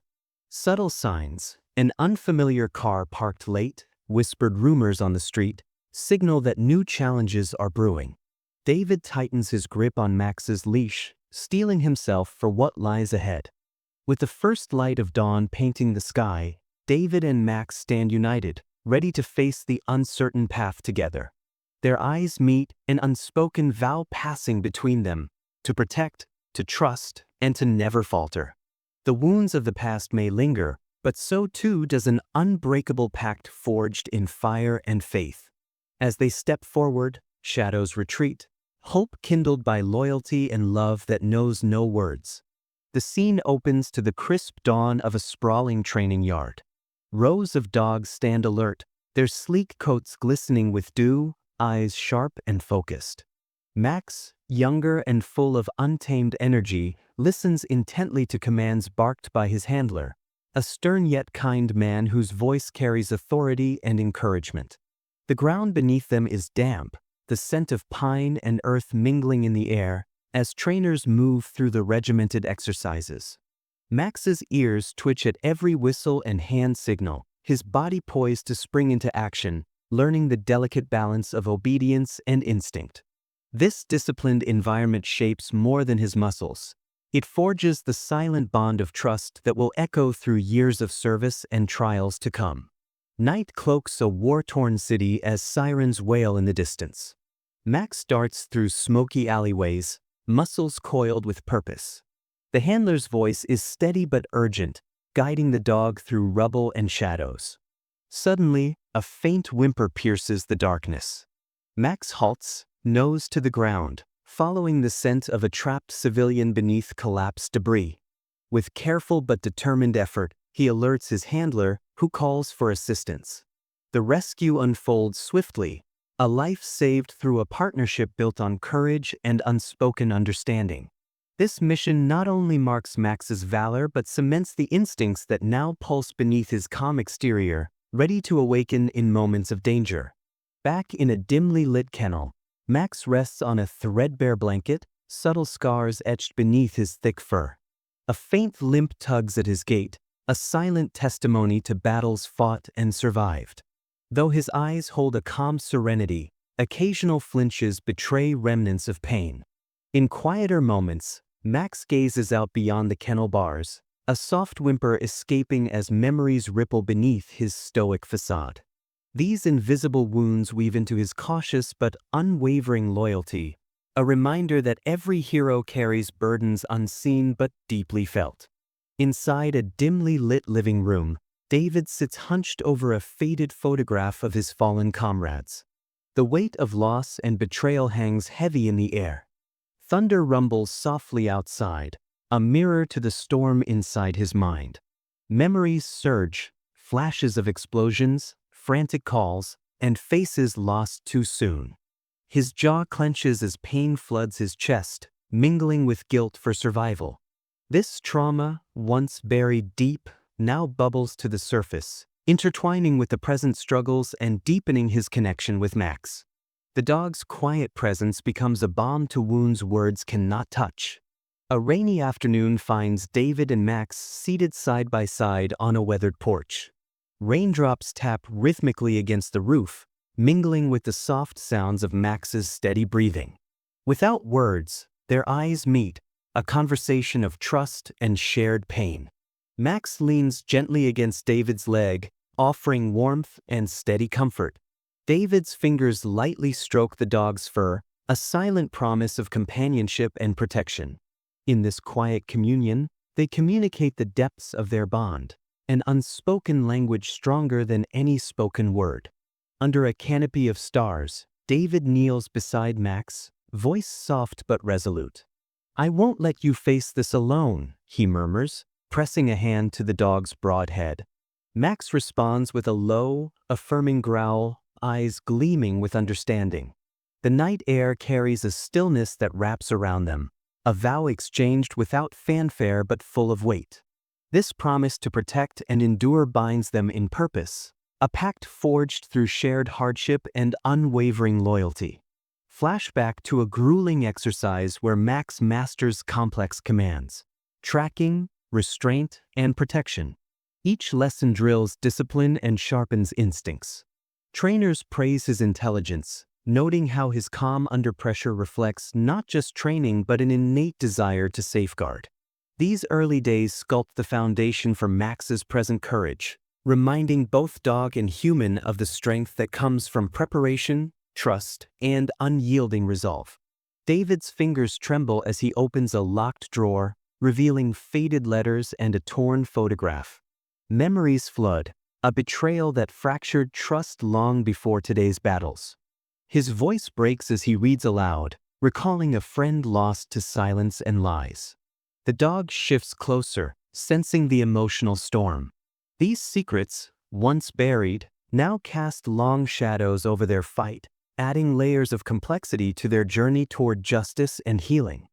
Subtle signs, an unfamiliar car parked late, whispered rumors on the street, signal that new challenges are brewing. David tightens his grip on Max's leash, steeling himself for what lies ahead. With the first light of dawn painting the sky, David and Max stand united, ready to face the uncertain path together. Their eyes meet, an unspoken vow passing between them, to protect, to trust, and to never falter. The wounds of the past may linger, but so too does an unbreakable pact forged in fire and faith. As they step forward, shadows retreat, hope kindled by loyalty and love that knows no words. The scene opens to the crisp dawn of a sprawling training yard. Rows of dogs stand alert, their sleek coats glistening with dew, eyes sharp and focused. Max, younger and full of untamed energy, listens intently to commands barked by his handler, a stern yet kind man whose voice carries authority and encouragement. The ground beneath them is damp, the scent of pine and earth mingling in the air as trainers move through the regimented exercises. Max's ears twitch at every whistle and hand signal, his body poised to spring into action, learning the delicate balance of obedience and instinct. This disciplined environment shapes more than his muscles. It forges the silent bond of trust that will echo through years of service and trials to come. Night cloaks a war-torn city as sirens wail in the distance. Max darts through smoky alleyways, muscles coiled with purpose. The handler's voice is steady but urgent, guiding the dog through rubble and shadows. Suddenly, a faint whimper pierces the darkness. Max halts, nose to the ground, following the scent of a trapped civilian beneath collapsed debris. With careful but determined effort, he alerts his handler, who calls for assistance. The rescue unfolds swiftly, a life saved through a partnership built on courage and unspoken understanding. This mission not only marks Max's valor but cements the instincts that now pulse beneath his calm exterior, ready to awaken in moments of danger. Back in a dimly lit kennel, Max rests on a threadbare blanket, subtle scars etched beneath his thick fur. A faint limp tugs at his gait, a silent testimony to battles fought and survived. Though his eyes hold a calm serenity, occasional flinches betray remnants of pain. In quieter moments, Max gazes out beyond the kennel bars, a soft whimper escaping as memories ripple beneath his stoic facade. These invisible wounds weave into his cautious but unwavering loyalty, a reminder that every hero carries burdens unseen but deeply felt. Inside a dimly lit living room, David sits hunched over a faded photograph of his fallen comrades. The weight of loss and betrayal hangs heavy in the air. Thunder rumbles softly outside, a mirror to the storm inside his mind. Memories surge, flashes of explosions, frantic calls, and faces lost too soon. His jaw clenches as pain floods his chest, mingling with guilt for survival. This trauma, once buried deep, now bubbles to the surface, intertwining with the present struggles and deepening his connection with Max. The dog's quiet presence becomes a balm to wounds words cannot touch. A rainy afternoon finds David and Max seated side by side on a weathered porch. Raindrops tap rhythmically against the roof, mingling with the soft sounds of Max's steady breathing. Without words, their eyes meet, a conversation of trust and shared pain. Max leans gently against David's leg, offering warmth and steady comfort. David's fingers lightly stroke the dog's fur, a silent promise of companionship and protection. In this quiet communion, they communicate the depths of their bond, an unspoken language stronger than any spoken word. Under a canopy of stars, David kneels beside Max, voice soft but resolute. "I won't let you face this alone," he murmurs, pressing a hand to the dog's broad head. Max responds with a low, affirming growl, eyes gleaming with understanding. The night air carries a stillness that wraps around them, a vow exchanged without fanfare but full of weight. This promise to protect and endure binds them in purpose, a pact forged through shared hardship and unwavering loyalty. Flashback to a grueling exercise where Max masters complex commands: tracking, restraint, and protection. Each lesson drills discipline and sharpens instincts. Trainers praise his intelligence, noting how his calm under pressure reflects not just training but an innate desire to safeguard. These early days sculpt the foundation for Max's present courage, reminding both dog and human of the strength that comes from preparation, trust, and unyielding resolve. David's fingers tremble as he opens a locked drawer, revealing faded letters and a torn photograph. Memories flood, a betrayal that fractured trust long before today's battles. His voice breaks as he reads aloud, recalling a friend lost to silence and lies. The dog shifts closer, sensing the emotional storm. These secrets, once buried, now cast long shadows over their fight, adding layers of complexity to their journey toward justice and healing.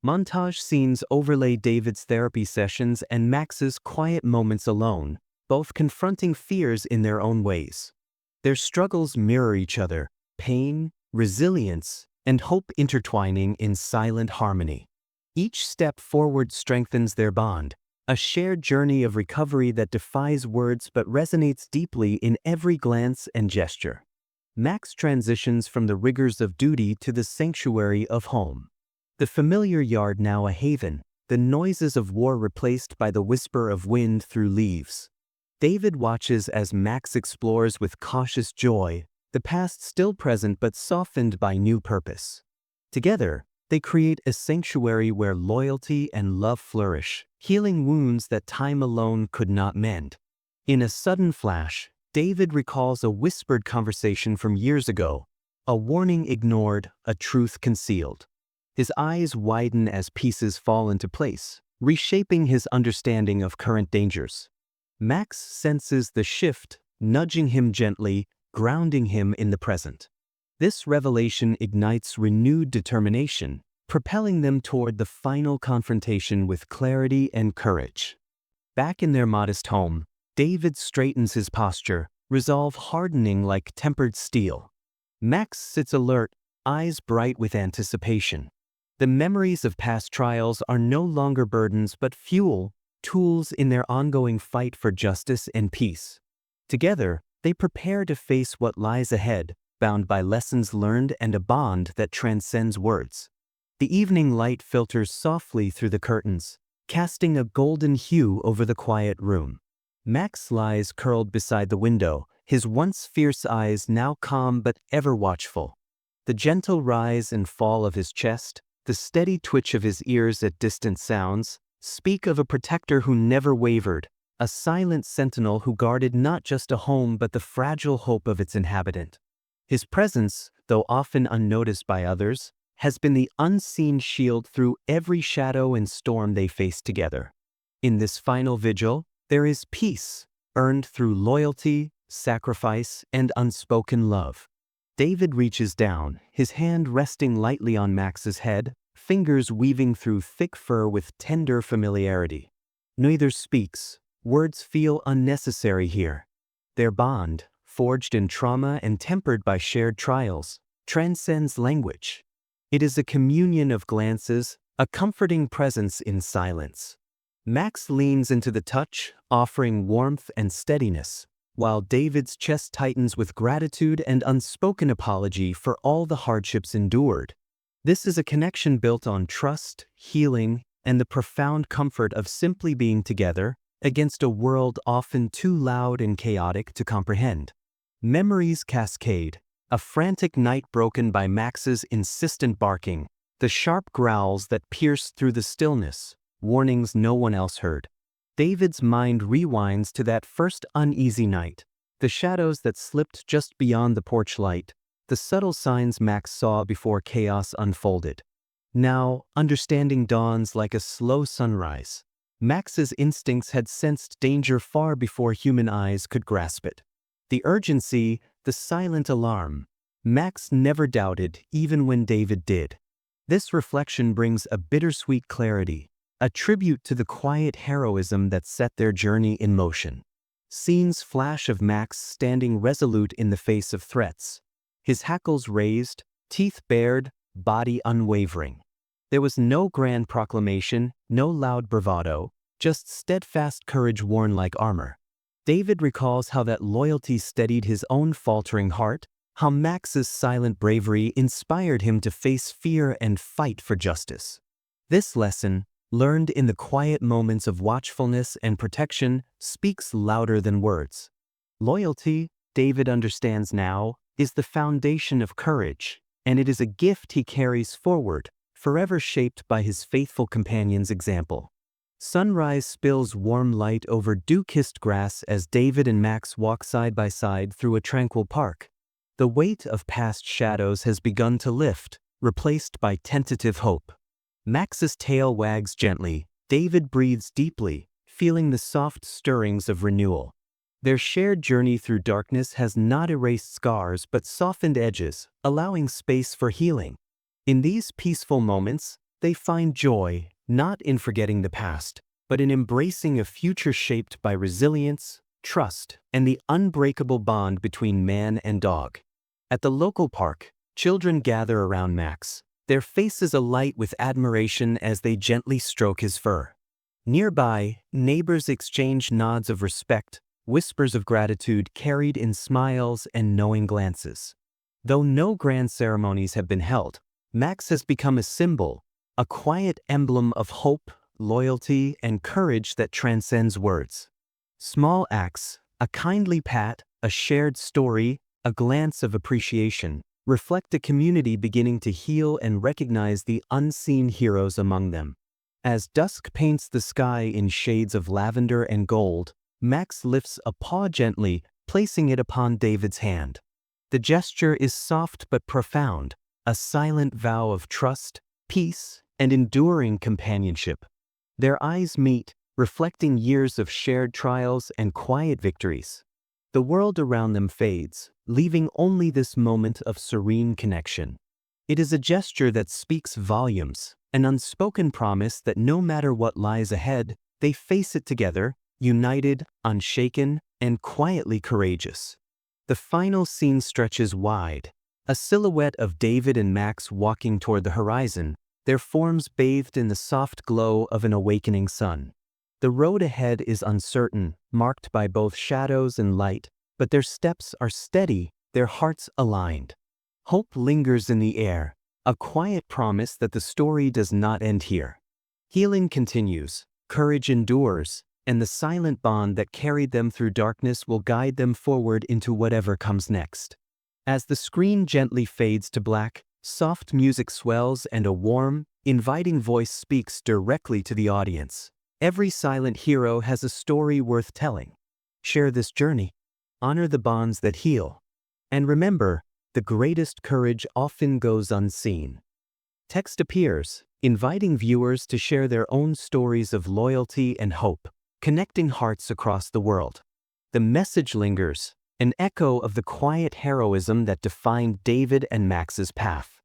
Montage scenes overlay David's therapy sessions and Max's quiet moments alone, both confronting fears in their own ways. Their struggles mirror each other, pain, resilience, and hope intertwining in silent harmony. Each step forward strengthens their bond, a shared journey of recovery that defies words but resonates deeply in every glance and gesture. Max transitions from the rigors of duty to the sanctuary of home. The familiar yard now a haven, the noises of war replaced by the whisper of wind through leaves. David watches as Max explores with cautious joy, the past still present but softened by new purpose. Together, they create a sanctuary where loyalty and love flourish, healing wounds that time alone could not mend. In a sudden flash, David recalls a whispered conversation from years ago, a warning ignored, a truth concealed. His eyes widen as pieces fall into place, reshaping his understanding of current dangers. Max senses the shift, nudging him gently, grounding him in the present. This revelation ignites renewed determination, propelling them toward the final confrontation with clarity and courage. Back in their modest home, David straightens his posture, resolve hardening like tempered steel. Max sits alert, eyes bright with anticipation. The memories of past trials are no longer burdens but fuel, tools in their ongoing fight for justice and peace. Together, they prepare to face what lies ahead, bound by lessons learned and a bond that transcends words. The evening light filters softly through the curtains, casting a golden hue over the quiet room. Max lies curled beside the window, his once fierce eyes now calm but ever watchful. The gentle rise and fall of his chest, the steady twitch of his ears at distant sounds, speak of a protector who never wavered, a silent sentinel who guarded not just a home but the fragile hope of its inhabitant. His presence, though often unnoticed by others, has been the unseen shield through every shadow and storm they faced together. In this final vigil, there is peace, earned through loyalty, sacrifice, and unspoken love. David reaches down, his hand resting lightly on Max's head, fingers weaving through thick fur with tender familiarity. Neither speaks, words feel unnecessary here. Their bond, forged in trauma and tempered by shared trials, transcends language. It is a communion of glances, a comforting presence in silence. Max leans into the touch, offering warmth and steadiness, while David's chest tightens with gratitude and unspoken apology for all the hardships endured. This is a connection built on trust, healing, and the profound comfort of simply being together against a world often too loud and chaotic to comprehend. Memories cascade, a frantic night broken by Max's insistent barking, the sharp growls that pierced through the stillness, warnings no one else heard. David's mind rewinds to that first uneasy night, the shadows that slipped just beyond the porch light, the subtle signs Max saw before chaos unfolded. Now, understanding dawns like a slow sunrise. Max's instincts had sensed danger far before human eyes could grasp it. The urgency, the silent alarm. Max never doubted, even when David did. This reflection brings a bittersweet clarity, a tribute to the quiet heroism that set their journey in motion. Scenes flash of Max standing resolute in the face of threats, his hackles raised, teeth bared, body unwavering. There was no grand proclamation, no loud bravado, just steadfast courage worn like armor. David recalls how that loyalty steadied his own faltering heart, how Max's silent bravery inspired him to face fear and fight for justice. This lesson, learned in the quiet moments of watchfulness and protection, speaks louder than words. Loyalty, David understands now, is the foundation of courage, and it is a gift he carries forward, forever shaped by his faithful companion's example. Sunrise spills warm light over dew-kissed grass as David and Max walk side by side through a tranquil park. The weight of past shadows has begun to lift, replaced by tentative hope. Max's tail wags gently, David breathes deeply, feeling the soft stirrings of renewal. Their shared journey through darkness has not erased scars but softened edges, allowing space for healing. In these peaceful moments, they find joy, not in forgetting the past, but in embracing a future shaped by resilience, trust, and the unbreakable bond between man and dog. At the local park, children gather around Max, their faces alight with admiration as they gently stroke his fur. Nearby, neighbors exchange nods of respect, whispers of gratitude carried in smiles and knowing glances. Though no grand ceremonies have been held, Max has become a symbol, a quiet emblem of hope, loyalty, and courage that transcends words. Small acts, a kindly pat, a shared story, a glance of appreciation, reflect a community beginning to heal and recognize the unseen heroes among them. As dusk paints the sky in shades of lavender and gold, Max lifts a paw gently, placing it upon David's hand. The gesture is soft but profound, a silent vow of trust, peace, and enduring companionship. Their eyes meet, reflecting years of shared trials and quiet victories. The world around them fades, leaving only this moment of serene connection. It is a gesture that speaks volumes, an unspoken promise that no matter what lies ahead, they face it together, united, unshaken, and quietly courageous. The final scene stretches wide, a silhouette of David and Max walking toward the horizon, their forms bathed in the soft glow of an awakening sun. The road ahead is uncertain, marked by both shadows and light, but their steps are steady, their hearts aligned. Hope lingers in the air, a quiet promise that the story does not end here. Healing continues, courage endures, and the silent bond that carried them through darkness will guide them forward into whatever comes next. As the screen gently fades to black, soft music swells and a warm, inviting voice speaks directly to the audience. Every silent hero has a story worth telling. Share this journey. Honor the bonds that heal. And remember, the greatest courage often goes unseen. Text appears, inviting viewers to share their own stories of loyalty and hope, connecting hearts across the world. The message lingers, an echo of the quiet heroism that defined David and Max's path.